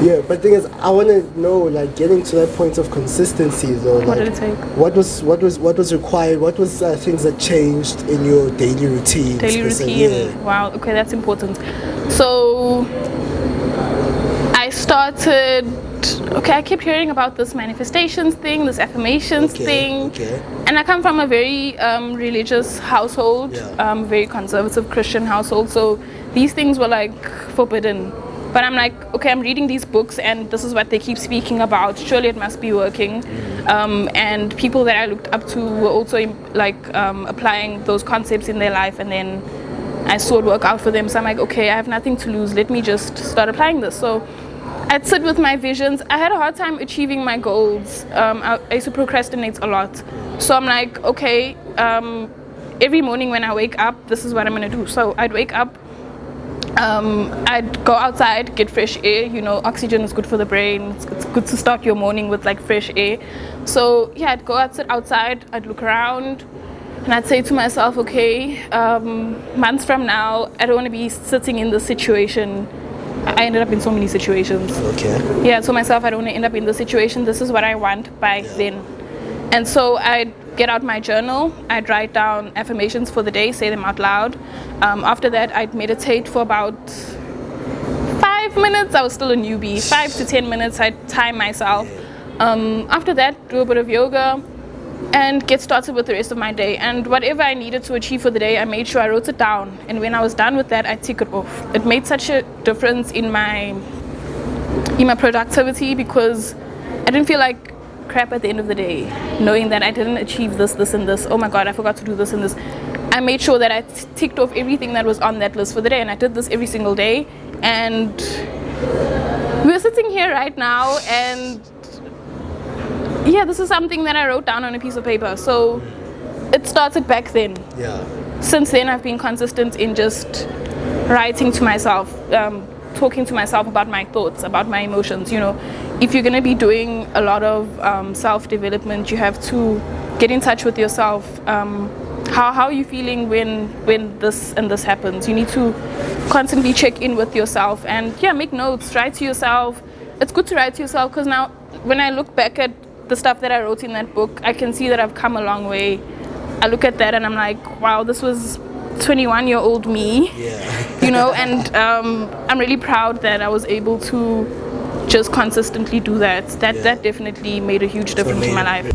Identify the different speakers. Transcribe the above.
Speaker 1: Yeah, but the thing is, I want to know, like, getting to that point of consistency, though. Like,
Speaker 2: What did it take?
Speaker 1: What was required? What was things that changed in your daily routine?
Speaker 2: Daily routine.
Speaker 1: Yeah.
Speaker 2: Wow. Okay, that's important. So I started. Okay, I kept hearing about this manifestations thing, this affirmations thing, and I come from a very religious household, very conservative Christian household. So these things were like forbidden. But I'm like, okay, I'm reading these books and this is what they keep speaking about. Surely it must be working. And people that I looked up to were also like applying those concepts in their life, and then I saw it work out for them. So I'm like, okay, I have nothing to lose. Let me just start applying this. So I'd sit with my visions. I had a hard time achieving my goals. I used to procrastinate a lot. So I'm like, okay, every morning when I wake up, this is what I'm going to do. So I'd wake up. I'd go outside, get fresh air. You know, oxygen is good for the brain. It's good to start your morning with like fresh air. So yeah, I'd go outside, I'd look around, and I'd say to myself, okay, months from now, I don't want to be sitting in this situation. I ended up in so many situations.
Speaker 1: Okay.
Speaker 2: Yeah, I told myself I don't want to end up in this situation. This is what I want by then. And so I'd get out my journal, I'd write down affirmations for the day, say them out loud. After that, I'd meditate for about 5 minutes. I was still a newbie. 5 to 10 minutes, I'd time myself. After that, do a bit of yoga and get started with the rest of my day. And whatever I needed to achieve for the day, I made sure I wrote it down. And when I was done with that, I tick it off. It made such a difference in my productivity, because I didn't feel like crap at the end of the day, knowing that I didn't achieve this, and this. Oh my God, I forgot to do this and this. I made sure that I ticked off everything that was on that list for the day, and I did this every single day. And we're sitting here right now, and yeah, this is something that I wrote down on a piece of paper. So it started back then.
Speaker 1: Yeah.
Speaker 2: Since then, I've been consistent in just writing to myself, talking to myself about my thoughts, about my emotions. You know, if you're going to be doing a lot of self-development, you have to get in touch with yourself. How are you feeling when this and this happens? You need to constantly check in with yourself and make notes, write to yourself. It's good to write to yourself, because now when I look back at the stuff that I wrote in that book, I can see that I've come a long way. I look at that and I'm like, wow, this was 21-year-old me. You know, and I'm really proud that I was able to just consistently do that. That definitely made a huge difference in my life.